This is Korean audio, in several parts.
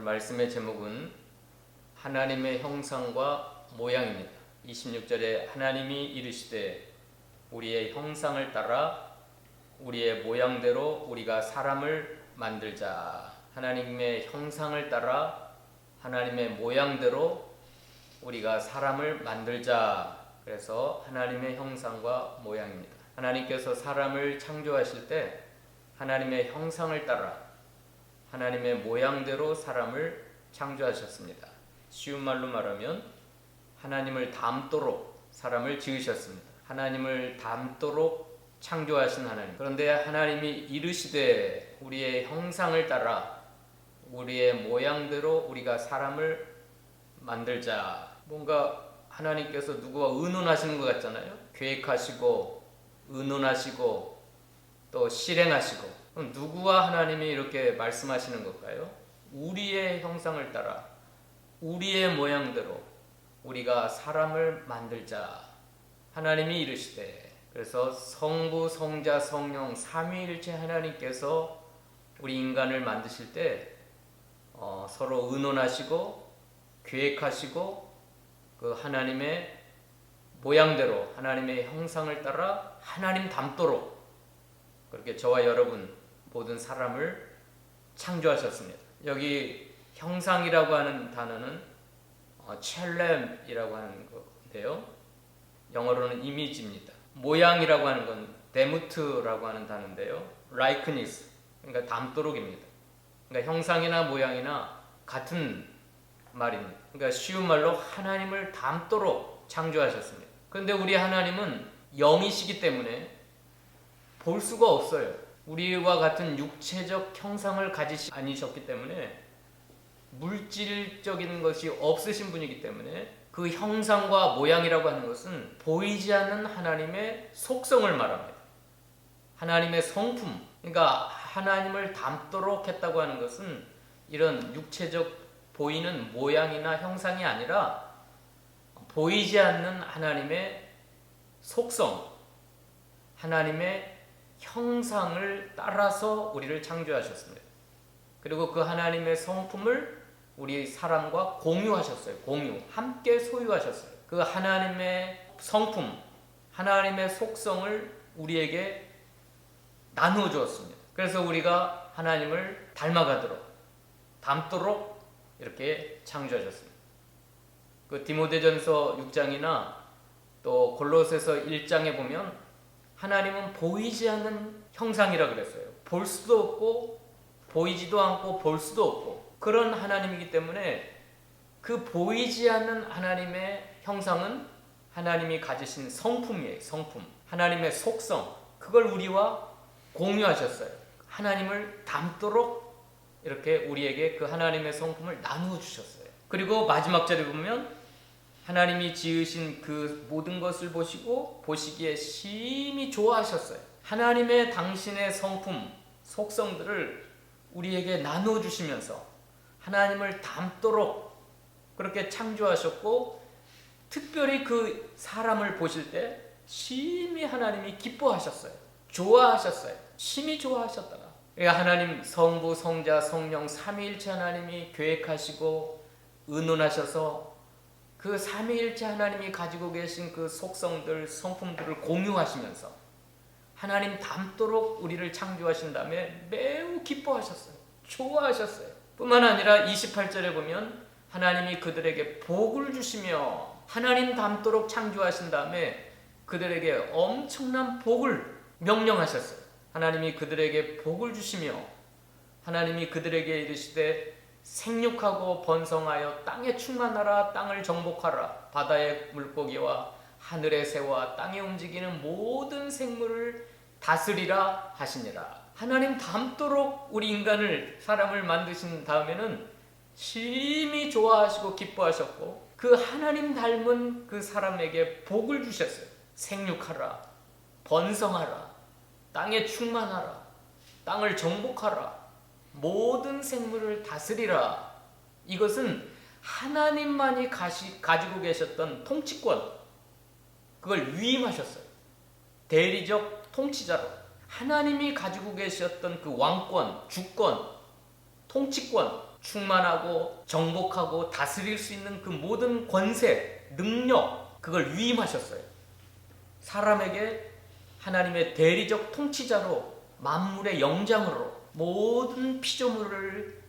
오늘 말씀의 제목은 하나님의 형상과 모양입니다. 26절에 하나님이 이르시되 우리의 형상을 따라 우리의 모양대로 우리가 사람을 만들자. 하나님의 형상을 따라 하나님의 모양대로 우리가 사람을 만들자. 그래서 하나님의 형상과 모양입니다. 하나님께서 사람을 창조하실 때 하나님의 형상을 따라 하나님의 모양대로 사람을 창조하셨습니다. 쉬운 말로 말하면 하나님을 닮도록 사람을 지으셨습니다. 하나님을 닮도록 창조하신 하나님. 그런데 하나님이 이르시되 우리의 형상을 따라 우리의 모양대로 우리가 사람을 만들자. 뭔가 하나님께서 누구와 의논하시는 것 같잖아요. 계획하시고 의논하시고 또 실행하시고. 그럼 누구와 하나님이 이렇게 말씀하시는 걸까요? 우리의 형상을 따라 우리의 모양대로 우리가 사람을 만들자. 하나님이 이르시되. 그래서 성부, 성자, 성령 삼위일체 하나님께서 우리 인간을 만드실 때 서로 의논하시고 계획하시고 그 하나님의 모양대로 하나님의 형상을 따라 하나님 닮도록 그렇게 저와 여러분 모든 사람을 창조하셨습니다. 여기 형상이라고 하는 단어는 첼렘이라고 하는 건데요. 영어로는 이미지입니다. 모양이라고 하는 건 데무트라고 하는 단어인데요. 라이크니스, 그러니까 닮도록입니다. 그러니까 형상이나 모양이나 같은 말입니다. 그러니까 쉬운 말로 하나님을 닮도록 창조하셨습니다. 그런데 우리 하나님은 영이시기 때문에 볼 수가 없어요. 우리와 같은 육체적 형상을 가지시 아니셨기 때문에 물질적인 것이 없으신 분이기 때문에 그 형상과 모양이라고 하는 것은 보이지 않는 하나님의 속성을 말합니다. 하나님의 성품. 그러니까 하나님을 닮도록 했다고 하는 것은 이런 육체적 보이는 모양이나 형상이 아니라 보이지 않는 하나님의 속성, 하나님의 형상을 따라서 우리를 창조하셨습니다. 그리고 그 하나님의 성품을 우리 사람과 공유하셨어요. 함께 소유하셨어요. 그 하나님의 성품, 하나님의 속성을 우리에게 나누어 주었습니다. 그래서 우리가 하나님을 닮도록 이렇게 창조하셨습니다. 그 디모데전서 6장이나 또 골로새서 1장에 보면 하나님은 보이지 않는 형상이라 그랬어요. 볼 수도 없고 보이지도 않고 볼 수도 없고 그런 하나님이기 때문에 그 보이지 않는 하나님의 형상은 하나님이 가지신 성품이에요. 성품. 하나님의 속성. 그걸 우리와 공유하셨어요. 하나님을 닮도록 이렇게 우리에게 그 하나님의 성품을 나누어 주셨어요. 그리고 마지막 절에 보면 하나님이 지으신 그 모든 것을 보시고 보시기에 심히 좋아하셨어요. 하나님의 당신의 성품, 속성들을 우리에게 나누어 주시면서 하나님을 닮도록 그렇게 창조하셨고 특별히 그 사람을 보실 때 심히 하나님이 기뻐하셨어요. 좋아하셨어요. 심히 좋아하셨다가 하나님 성부, 성자, 성령 삼위일체 하나님이 계획하시고 의논하셔서 그 삼위일체 하나님이 가지고 계신 그 속성들, 성품들을 공유하시면서 하나님 닮도록 우리를 창조하신 다음에 매우 기뻐하셨어요. 좋아하셨어요. 뿐만 아니라 28절에 보면 하나님이 그들에게 복을 주시며 하나님 닮도록 창조하신 다음에 그들에게 엄청난 복을 명령하셨어요. 하나님이 그들에게 복을 주시며 하나님이 그들에게 이르시되 생육하고 번성하여 땅에 충만하라. 땅을 정복하라. 바다의 물고기와 하늘의 새와 땅에 움직이는 모든 생물을 다스리라 하시니라. 하나님 닮도록 우리 인간을 사람을 만드신 다음에는 심히 좋아하시고 기뻐하셨고 그 하나님 닮은 그 사람에게 복을 주셨어요. 생육하라. 번성하라. 땅에 충만하라. 땅을 정복하라. 모든 생물을 다스리라. 이것은 하나님만이 가지고 계셨던 통치권, 그걸 위임하셨어요. 대리적 통치자로 하나님이 가지고 계셨던 그 왕권, 주권, 통치권, 충만하고 정복하고 다스릴 수 있는 그 모든 권세, 능력, 그걸 위임하셨어요. 사람에게 하나님의 대리적 통치자로, 만물의 영장으로 모든 피조물을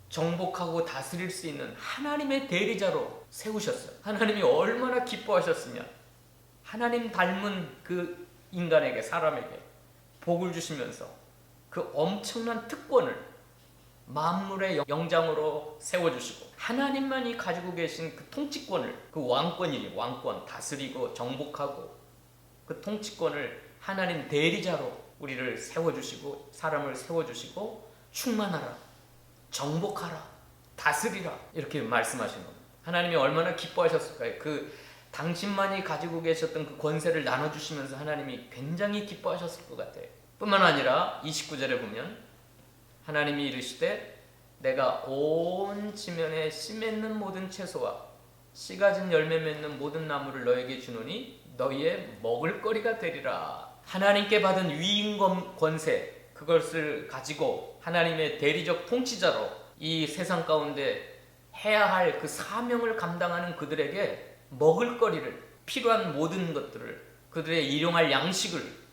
정복하고 다스릴 수 있는 하나님의 대리자로 세우셨어요. 하나님이 얼마나 기뻐하셨으면 하나님 닮은 그 인간에게, 사람에게 복을 주시면서 그 엄청난 특권을 만물의 영장으로 세워주시고, 하나님만이 가지고 계신 그 통치권을, 그 왕권이니 왕권, 다스리고 정복하고 그 통치권을 하나님 대리자로 우리를 세워주시고, 사람을 세워주시고, 충만하라, 정복하라, 다스리라, 이렇게 말씀하시는 겁니다. 하나님이 얼마나 기뻐하셨을까요? 그 당신만이 가지고 계셨던 그 권세를 나눠주시면서 하나님이 굉장히 기뻐하셨을 것 같아요. 뿐만 아니라 29절에 보면 하나님이 이르시되 내가 온 지면에 씨 맺는 모든 채소와 씨 가진 열매 맺는 모든 나무를 너에게 주노니 너희의 먹을거리가 되리라. 하나님께 받은 위임 권세, 그것을 가지고 하나님의 대리적 통치자로 이 세상 가운데 해야 할 그 사명을 감당하는 그들에게 먹을거리를, 필요한 모든 것들을, 그들의 일용할 양식을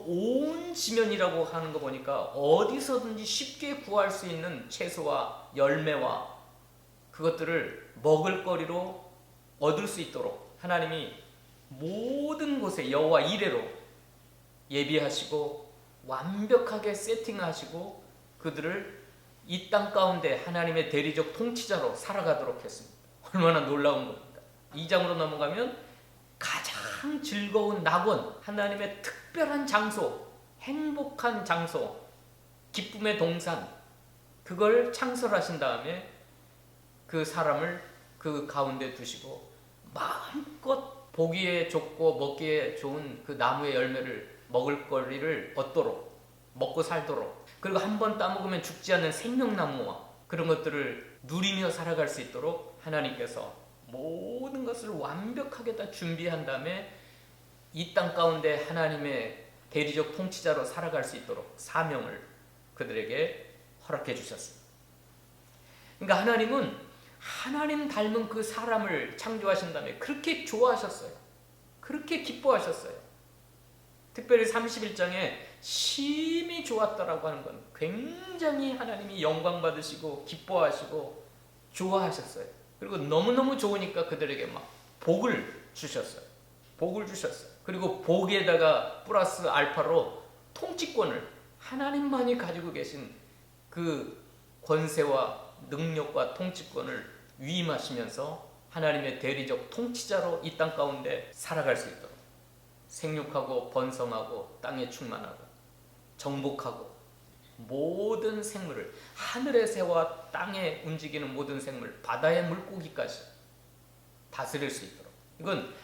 온 지면이라고 하는 거 보니까 어디서든지 쉽게 구할 수 있는 채소와 열매와 그것들을 먹을거리로 얻을 수 있도록 하나님이 모든 곳에 여호와 이레로 예비하시고 완벽하게 세팅하시고 그들을 이 땅 가운데 하나님의 대리적 통치자로 살아가도록 했습니다. 얼마나 놀라운 겁니까? 2장으로 넘어가면 가장 즐거운 낙원, 하나님의 특별한 장소, 행복한 장소, 기쁨의 동산, 그걸 창설하신 다음에 그 사람을 그 가운데 두시고 마음껏 보기에 좋고 먹기에 좋은 그 나무의 열매를 먹을거리를 얻도록, 먹고 살도록, 그리고 한 번 따먹으면 죽지 않는 생명나무와 그런 것들을 누리며 살아갈 수 있도록 하나님께서 모든 것을 완벽하게 다 준비한 다음에 이 땅 가운데 하나님의 대리적 통치자로 살아갈 수 있도록 사명을 그들에게 허락해 주셨습니다. 그러니까 하나님은 하나님 닮은 그 사람을 창조하신 다음에 그렇게 좋아하셨어요. 그렇게 기뻐하셨어요. 특별히 31장에 심히 좋았다라고 하는 건 굉장히 하나님이 영광 받으시고 기뻐하시고 좋아하셨어요. 그리고 너무너무 좋으니까 그들에게 막 복을 주셨어요. 복을 주셨어요. 그리고 복에다가 플러스 알파로 통치권을, 하나님만이 가지고 계신 그 권세와 능력과 통치권을 위임하시면서 하나님의 대리적 통치자로 이 땅 가운데 살아갈 수 있도록 생육하고 번성하고 땅에 충만하고 정복하고 모든 생물을, 하늘의 새와 땅에 움직이는 모든 생물, 바다의 물고기까지 다스릴 수 있도록, 이건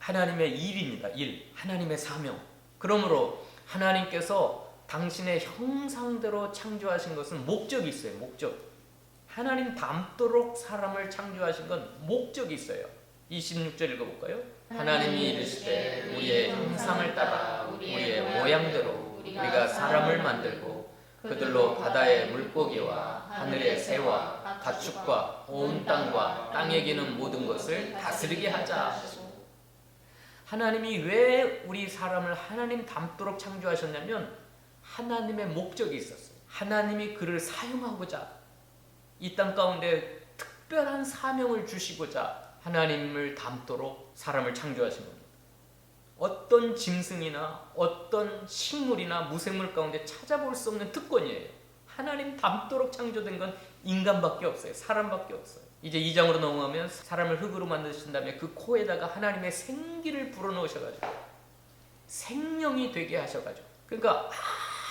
하나님의 일입니다. 일, 하나님의 사명. 그러므로 하나님께서 당신의 형상대로 창조하신 것은 목적이 있어요. 목적. 하나님 닮도록 사람을 창조하신 건 목적이 있어요. 26절 읽어볼까요? 하나님이 이르시되 우리의 형상을 따라 우리의 모양대로 우리가 사람을 만들고 그들로 바다의 물고기와 하늘의 새와 가축과 온 땅과 땅에 기는 모든 것을 다스리게 하자. 하나님이 왜 우리 사람을 하나님 닮도록 창조하셨냐면 하나님의 목적이 있었어요. 하나님이 그를 사용하고자 이 땅 가운데 특별한 사명을 주시고자 하나님을 닮도록 사람을 창조하신 겁니다. 어떤 짐승이나 어떤 식물이나 무생물 가운데 찾아볼 수 없는 특권이에요. 하나님 닮도록 창조된 건 인간밖에 없어요. 사람밖에 없어요. 이제 2장으로 넘어가면 사람을 흙으로 만드신 다음에 그 코에다가 하나님의 생기를 불어넣으셔가지고 생명이 되게 하셔가지고, 그러니까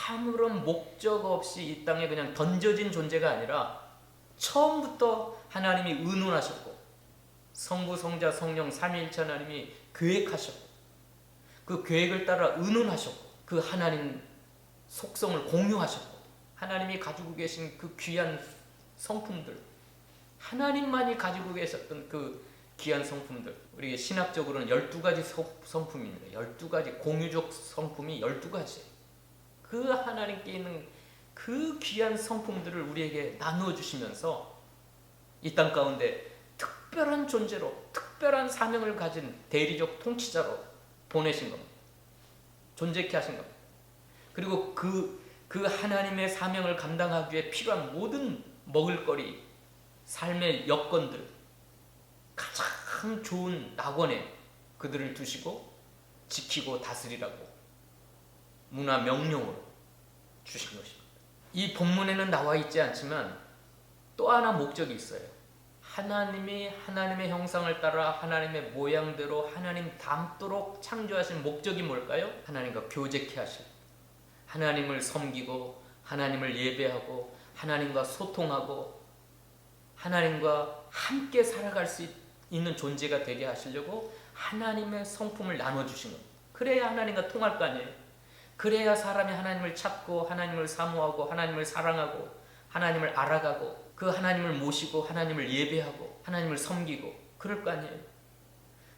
아무런 목적 없이 이 땅에 그냥 던져진 존재가 아니라 처음부터 하나님이 의논하셨고 성부, 성자, 성령 삼위일체 하나님이 계획하셨고 그 계획을 따라 의논하셨고 그 하나님 속성을 공유하셨고 하나님이 가지고 계신 그 귀한 성품들, 하나님만이 가지고 계셨던 그 귀한 성품들, 우리 신학적으로는 12가지 성품입니다. 12가지 공유적 성품이 12가지. 그 하나님께 있는 그 귀한 성품들을 우리에게 나누어 주시면서 이 땅 가운데 특별한 존재로, 특별한 사명을 가진 대리적 통치자로 보내신 겁니다. 존재케 하신 겁니다. 그리고 그 하나님의 사명을 감당하기 위해 필요한 모든 먹을거리, 삶의 여건들, 가장 좋은 낙원에 그들을 두시고 지키고 다스리라고 문화 명령으로 주신 것입니다. 이 본문에는 나와 있지 않지만 또 하나 목적이 있어요. 하나님이 하나님의 형상을 따라 하나님의 모양대로 하나님 닮도록 창조하신 목적이 뭘까요? 하나님과 교제케 하시고 하나님을 섬기고 하나님을 예배하고 하나님과 소통하고 하나님과 함께 살아갈 수 있는 존재가 되게 하시려고 하나님의 성품을 나눠주신 겁니다. 그래야 하나님과 통할 거 아니에요. 그래야 사람이 하나님을 찾고 하나님을 사모하고 하나님을 사랑하고 하나님을 알아가고 그 하나님을 모시고 하나님을 예배하고 하나님을 섬기고 그럴 거 아니에요.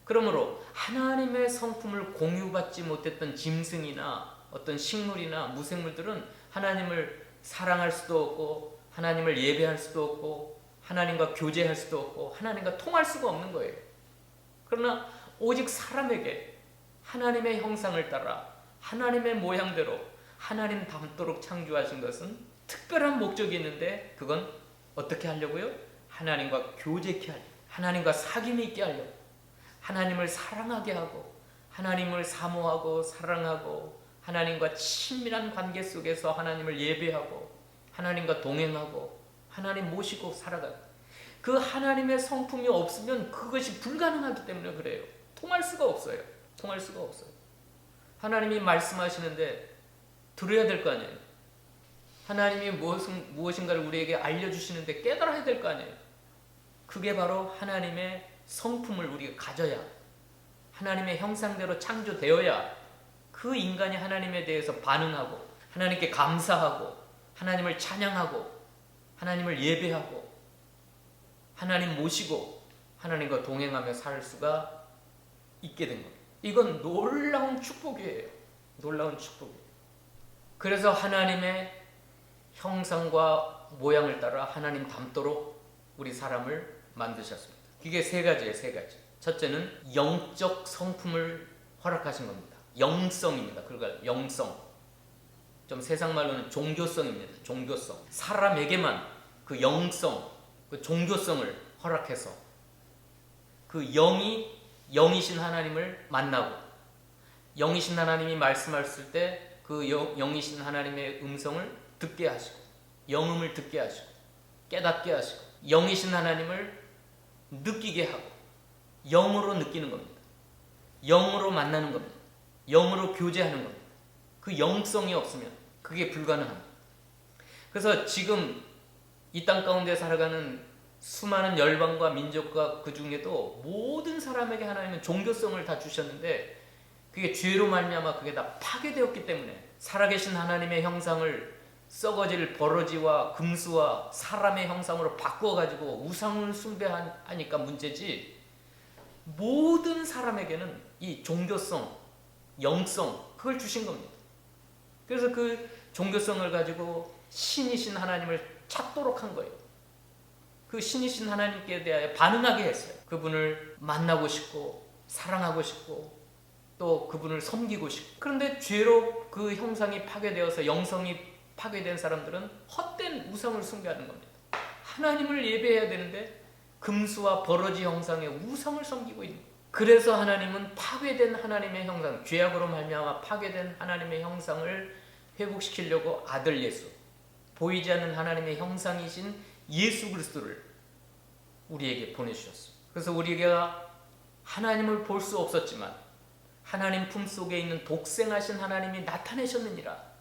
그러므로 하나님의 성품을 공유받지 못했던 짐승이나 어떤 식물이나 무생물들은 하나님을 사랑할 수도 없고 하나님을 예배할 수도 없고 하나님과 교제할 수도 없고 하나님과 통할 수가 없는 거예요. 그러나 오직 사람에게 하나님의 형상을 따라 하나님의 모양대로 하나님 닮도록 창조하신 것은 특별한 목적이 있는데 그건 어떻게 하려고요? 하나님과 교제케 하려고, 하나님과 사귐이 있게 하려고, 하나님을 사랑하게 하고 하나님을 사모하고 사랑하고 하나님과 친밀한 관계 속에서 하나님을 예배하고 하나님과 동행하고 하나님 모시고 살아가고, 그 하나님의 성품이 없으면 그것이 불가능하기 때문에 그래요. 통할 수가 없어요. 통할 수가 없어요. 하나님이 말씀하시는데 들어야 될 거 아니에요. 하나님이 무엇인가를 우리에게 알려주시는데 깨달아야 될 거 아니에요. 그게 바로 하나님의 성품을 우리가 가져야, 하나님의 형상대로 창조되어야 그 인간이 하나님에 대해서 반응하고 하나님께 감사하고 하나님을 찬양하고 하나님을 예배하고 하나님 모시고 하나님과 동행하며 살 수가 있게 된 겁니다. 이건 놀라운 축복이에요. 놀라운 축복이에요. 그래서 하나님의 형상과 모양을 따라 하나님 닮도록 우리 사람을 만드셨습니다. 이게 세 가지예요. 세 가지. 첫째는 영적 성품을 허락하신 겁니다. 영성입니다. 그러니까 영성. 좀 세상 말로는 종교성입니다. 종교성. 사람에게만 그 영성, 그 종교성을 허락해서 그 영이신 하나님을 만나고 영이신 하나님이 말씀하실 때 그 영이신 하나님의 음성을 듣게 하시고 영음을 듣게 하시고 깨닫게 하시고 영이신 하나님을 느끼게 하고 영으로 느끼는 겁니다. 영으로 만나는 겁니다. 영으로 교제하는 겁니다. 그 영성이 없으면 그게 불가능합니다. 그래서 지금 이 땅 가운데 살아가는 수많은 열방과 민족과 그 중에도 모든 사람에게 하나님은 종교성을 다 주셨는데 그게 죄로 말미암아 그게 다 파괴되었기 때문에 살아계신 하나님의 형상을 썩어질 버러지와 금수와 사람의 형상으로 바꾸어가지고 우상을 숭배하니까 문제지, 모든 사람에게는 이 종교성, 영성 그걸 주신 겁니다. 그래서 그 종교성을 가지고 신이신 하나님을 찾도록 한 거예요. 그 신이신 하나님께 대하여 반응하게 했어요. 그분을 만나고 싶고 사랑하고 싶고 또 그분을 섬기고 싶고. 그런데 죄로 그 형상이 파괴되어서 영성이 파괴된 사람들은 헛된 우상을 숭배하는 겁니다. 하나님을 예배해야 되는데 금수와 버러지 형상의 우상을 섬기고 있는 거예요. 그래서 하나님은 파괴된 하나님의 형상, 죄악으로 말미암아 파괴된 하나님의 형상을 회복시키려고 아들 예수, 보이지 않는 하나님의 형상이신 예수 그리스도를 우리에게 보내주셨어요. 그래서 우리가 하나님을 볼 수 없었지만 하나님 품속에 있는 독생하신 하나님이 나타내셨느니라.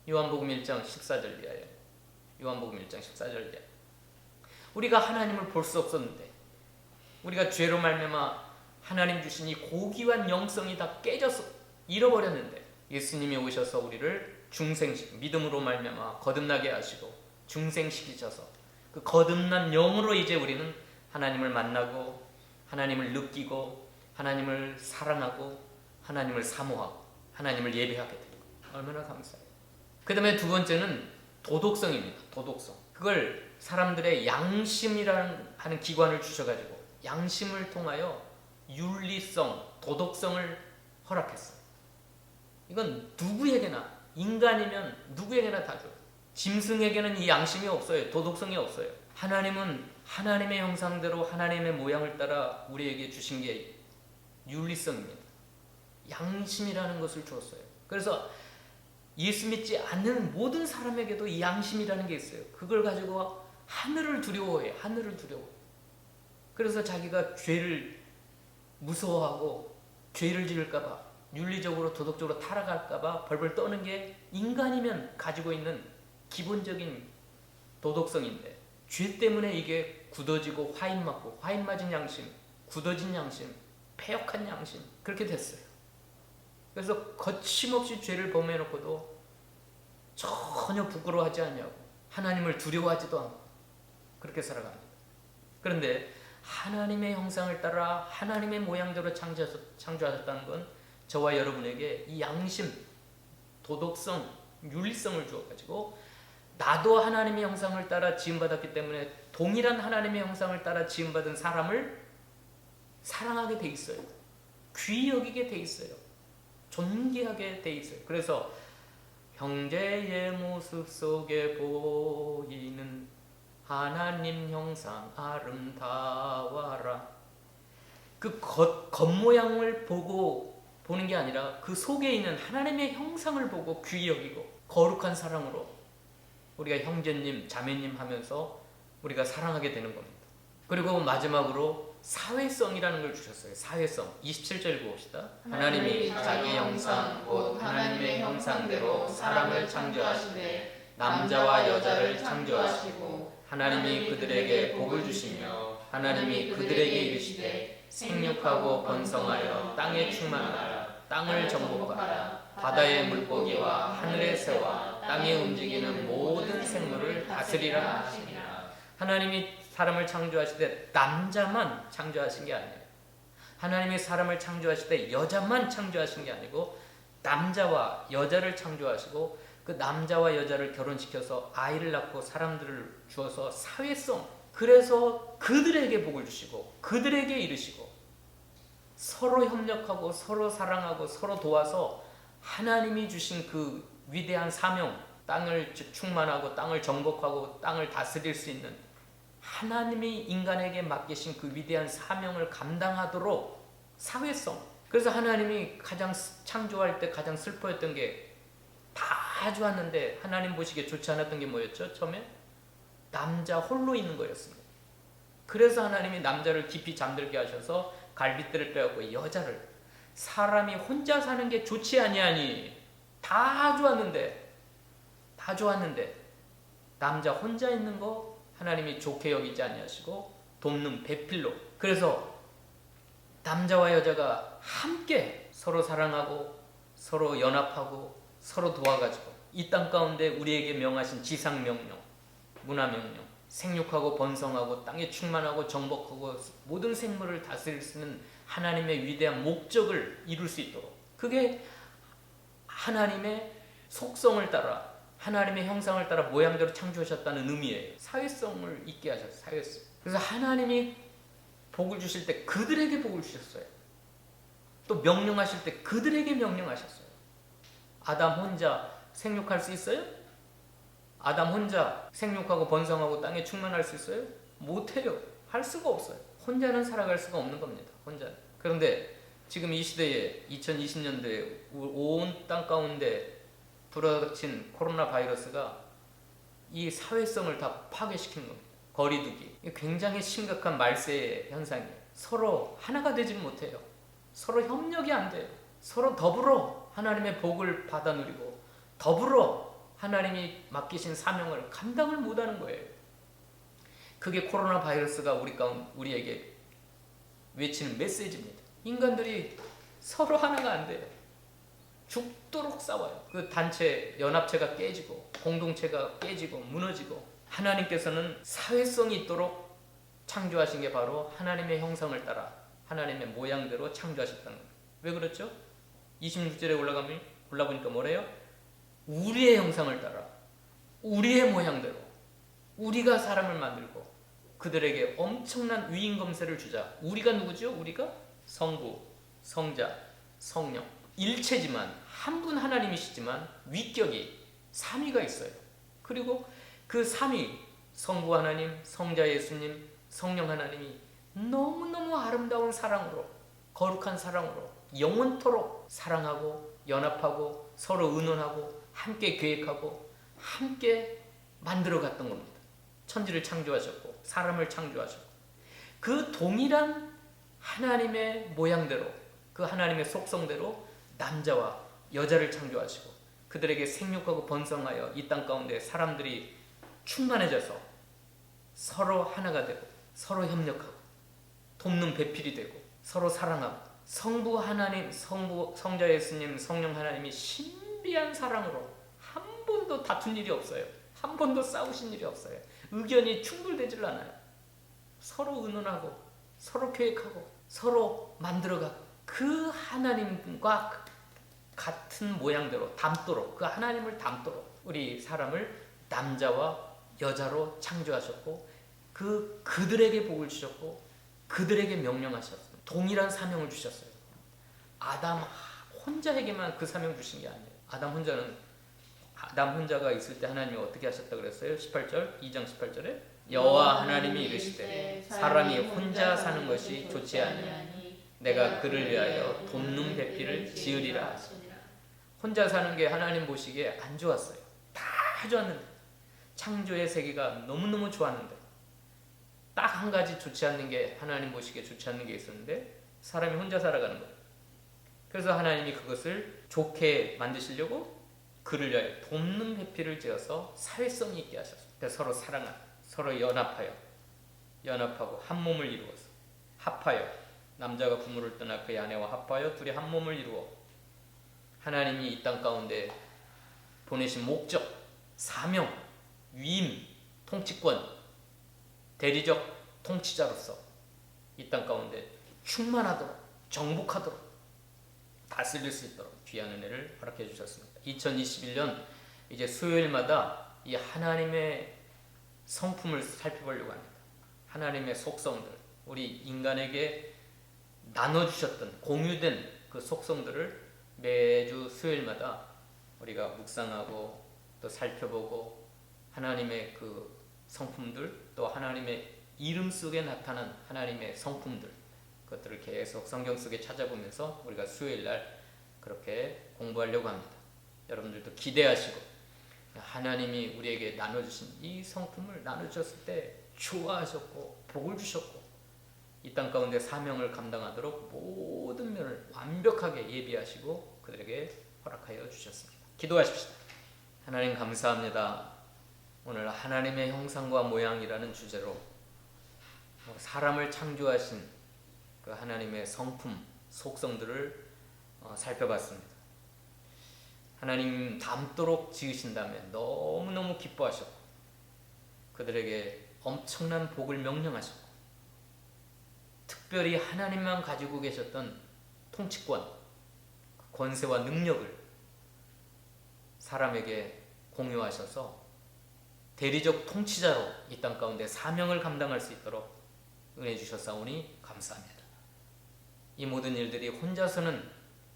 요한복음 1장 14절 이하에. 요한복음 1장 14절 이하에. 우리가 하나님을 볼 수 없었는데 우리가 죄로 말미암아 하나님 주신 이 고귀한 영성이 다 깨져서 잃어버렸는데 예수님이 오셔서 우리를 믿음으로 말미암아 거듭나게 하시고 중생시키셔서 그 거듭난 영으로 이제 우리는 하나님을 만나고 하나님을 느끼고 하나님을 사랑하고 하나님을 사모하고 하나님을 예배하게 됩니다. 얼마나 감사해요. 그 다음에 두 번째는 도덕성입니다. 도덕성. 그걸 사람들의 양심이라는 하는 기관을 주셔가지고 양심을 통하여 윤리성, 도덕성을 허락했어요. 이건 누구에게나, 인간이면 누구에게나 다 줘요. 짐승에게는 이 양심이 없어요. 도덕성이 없어요. 하나님은 하나님의 형상대로 하나님의 모양을 따라 우리에게 주신 게 윤리성입니다. 양심이라는 것을 주었어요. 그래서 예수 믿지 않는 모든 사람에게도 이 양심이라는 게 있어요. 그걸 가지고 하늘을 두려워해요. 하늘을 두려워. 그래서 자기가 죄를 무서워하고 죄를 지을까봐, 윤리적으로 도덕적으로 타락할까봐 벌벌 떠는 게 인간이면 가지고 있는 기본적인 도덕성인데, 죄 때문에 이게 굳어지고 화인 맞고, 화인 맞은 양심, 굳어진 양심, 패역한 양심, 그렇게 됐어요. 그래서 거침없이 죄를 범해놓고도 전혀 부끄러워하지 않냐고, 하나님을 두려워하지도 않고 그렇게 살아갑니다. 그런데 하나님의 형상을 따라 하나님의 모양대로 창조하셨다는 건 저와 여러분에게 이 양심, 도덕성, 윤리성을 주어가지고 나도 하나님의 형상을 따라 지음받았기 때문에 동일한 하나님의 형상을 따라 지음받은 사람을 사랑하게 돼 있어요. 귀히 여기게 돼 있어요. 존귀하게 돼 있어요. 그래서 형제의 모습 속에 보이는 하나님 형상 아름다워라. 그 겉모양을 보고 보는 게 아니라 그 속에 있는 하나님의 형상을 보고 귀히 여기고 거룩한 사랑으로 우리가 형제님, 자매님 하면서 우리가 사랑하게 되는 겁니다. 그리고 마지막으로 사회성이라는 걸 주셨어요. 사회성. 27절 읽어봅시다. 하나님이 자기 형상 곧 하나님의 형상대로 사람을 창조하시되 남자와 여자를 창조하시고 하나님이 그들에게 복을 주시며 하나님이 그들에게 이르시되 생육하고 번성하여 땅에 충만하라. 땅을 정복하라. 바다의 물고기와 하늘의 새와 땅에 움직이는 모든 생물을 다스리라 하시니라. 하나님이 사람을 창조하실 때 남자만 창조하신 게 아니에요. 하나님이 사람을 창조하실 때 여자만 창조하신 게 아니고 남자와 여자를 창조하시고 그 남자와 여자를 결혼시켜서 아이를 낳고 사람들을 주어서 사회성, 그래서 그들에게 복을 주시고 그들에게 이르시고 서로 협력하고 서로 사랑하고 서로 도와서 하나님이 주신 그 위대한 사명, 땅을 충만하고 땅을 정복하고 땅을 다스릴 수 있는 하나님이 인간에게 맡기신 그 위대한 사명을 감당하도록 사회성. 그래서 하나님이 가장 창조할 때 가장 슬퍼했던 게 다 좋았는데 하나님 보시기에 좋지 않았던 게 뭐였죠? 처음에 남자 홀로 있는 거였습니다. 그래서 하나님이 남자를 깊이 잠들게 하셔서 갈빗대를 빼갖고 여자를, 사람이 혼자 사는 게 좋지 아니하니, 다 좋았는데 남자 혼자 있는 거 하나님이 좋게 여기지 아니하시고 돕는 배필로, 그래서 남자와 여자가 함께 서로 사랑하고 서로 연합하고 서로 도와가지고 이 땅 가운데 우리에게 명하신 지상명령, 문화명령, 생육하고 번성하고 땅에 충만하고 정복하고 모든 생물을 다스릴 수 있는 하나님의 위대한 목적을 이룰 수 있도록, 그게 하나님의 속성을 따라 하나님의 형상을 따라 모양대로 창조하셨다는 의미예요. 사회성을 있게 하셨어요. 사회성. 그래서 하나님이 복을 주실 때 그들에게 복을 주셨어요. 또 명령하실 때 그들에게 명령하셨어요. 아담 혼자 생육할 수 있어요? 아담 혼자 생육하고 번성하고 땅에 충만할 수 있어요? 못해요. 할 수가 없어요. 혼자는 살아갈 수가 없는 겁니다. 혼자는. 그런데 지금 이 시대에 2020년도에 온 땅 가운데 불어닥친 코로나 바이러스가 이 사회성을 다 파괴시키는 겁니다. 거리두기. 굉장히 심각한 말세의 현상이에요. 서로 하나가 되지 못해요. 서로 협력이 안 돼요. 서로 더불어 하나님의 복을 받아 누리고 더불어 하나님이 맡기신 사명을 감당을 못하는 거예요. 그게 코로나 바이러스가 우리에게 외치는 메시지입니다. 인간들이 서로 하나가 안 돼요. 죽도록 싸워요. 그 단체, 연합체가 깨지고 공동체가 깨지고 무너지고, 하나님께서는 사회성이 있도록 창조하신 게 바로 하나님의 형상을 따라 하나님의 모양대로 창조하셨다는 거예요. 왜 그렇죠? 26절에 올라보니까 뭐래요? 우리의 형상을 따라 우리의 모양대로 우리가 사람을 만들고 그들에게 엄청난 위임검세를 주자. 우리가 누구죠? 우리가 성부, 성자, 성령 일체지만 한 분 하나님이시지만 위격이 삼위가 있어요. 그리고 그 삼위 성부 하나님, 성자 예수님, 성령 하나님이 너무너무 아름다운 사랑으로 거룩한 사랑으로 영원토록 사랑하고 연합하고 서로 의논하고 함께 계획하고 함께 만들어갔던 겁니다. 천지를 창조하셨고 사람을 창조하셨고 그 동일한 하나님의 모양대로 그 하나님의 속성대로 남자와 여자를 창조하시고 그들에게 생육하고 번성하여 이 땅 가운데 사람들이 충만해져서 서로 하나가 되고 서로 협력하고 돕는 배필이 되고 서로 사랑하고 성부 하나님, 성자 예수님, 성령 하나님이 신비한 사랑으로 한 번도 다툰 일이 없어요. 한 번도 싸우신 일이 없어요. 의견이 충돌되질 않아요. 서로 의논하고 서로 계획하고 서로 만들어가고 그 하나님과 같은 모양대로 닮도록 그 하나님을 닮도록 우리 사람을 남자와 여자로 창조하셨고 그들에게 복을 주셨고 그들에게 명령하셨어요. 동일한 사명을 주셨어요. 아담 혼자에게만 그 사명 주신 게 아니에요. 아담 혼자가 있을 때 하나님이 어떻게 하셨다 그랬어요? 18절 2장 18절에 여호와 하나님이 이르시되 사람이 혼자 사는 것이 좋지 아니하니 내가 그를 위하여 돕는 배필을 지으리라 하시니라. 혼자 사는 게 하나님 보시기에 안 좋았어요. 다 좋았는데 창조의 세계가 너무너무 좋았는데 딱 한 가지 좋지 않는 게 하나님 보시기에 좋지 않는 게 있었는데 사람이 혼자 살아가는 거예요. 그래서 하나님이 그것을 좋게 만드시려고 그를 위하여 돕는 배필을 지어서 사회성이 있게 하셨어요. 그래서 서로 사랑하고 서로 연합하고 한 몸을 이루어서 합하여 남자가 부모를 떠나 그의 아내와 합하여 둘이 한 몸을 이루어 하나님이 이 땅 가운데 보내신 목적, 사명, 위임, 통치권, 대리적 통치자로서 이 땅 가운데 충만하도록 정복하도록 다스릴 수 있도록 귀한 은혜를 허락해 주셨습니다. 2021년 이제 수요일마다 이 하나님의 성품을 살펴보려고 합니다. 하나님의 속성들, 우리 인간에게 나눠주셨던 공유된 그 속성들을 매주 수요일마다 우리가 묵상하고 또 살펴보고 하나님의 그 성품들 또 하나님의 이름 속에 나타난 하나님의 성품들 그것들을 계속 성경 속에 찾아보면서 우리가 수요일날 그렇게 공부하려고 합니다. 여러분들도 기대하시고 하나님이 우리에게 나눠주신 이 성품을 나눠주셨을 때 좋아하셨고 복을 주셨고 이 땅 가운데 사명을 감당하도록 모든 면을 완벽하게 예비하시고 그들에게 허락하여 주셨습니다. 기도하십시다. 하나님 감사합니다. 오늘 하나님의 형상과 모양이라는 주제로 사람을 창조하신 그 하나님의 성품, 속성들을 살펴봤습니다. 하나님 닮도록 지으신다면 너무너무 기뻐하셨고 그들에게 엄청난 복을 명령하셨고 특별히 하나님만 가지고 계셨던 통치권, 권세와 능력을 사람에게 공유하셔서 대리적 통치자로 이 땅 가운데 사명을 감당할 수 있도록 은혜 주셨사오니 감사합니다. 이 모든 일들이 혼자서는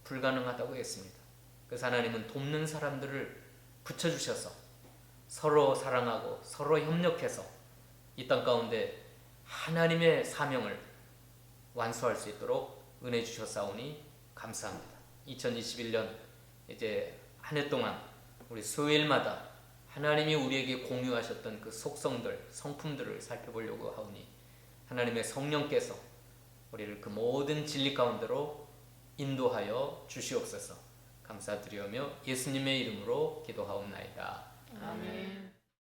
불가능하다고 했습니다. 그래서 하나님은 돕는 사람들을 붙여주셔서 서로 사랑하고 서로 협력해서 이 땅 가운데 하나님의 사명을 완수할 수 있도록 은혜 주셨사오니 감사합니다. 2021년 이제 한 해 동안 우리 수요일마다 하나님이 우리에게 공유하셨던 그 속성들, 성품들을 살펴보려고 하오니 하나님의 성령께서 우리를 그 모든 진리 가운데로 인도하여 주시옵소서. 감사드리오며 예수님의 이름으로 기도하옵나이다. 아멘.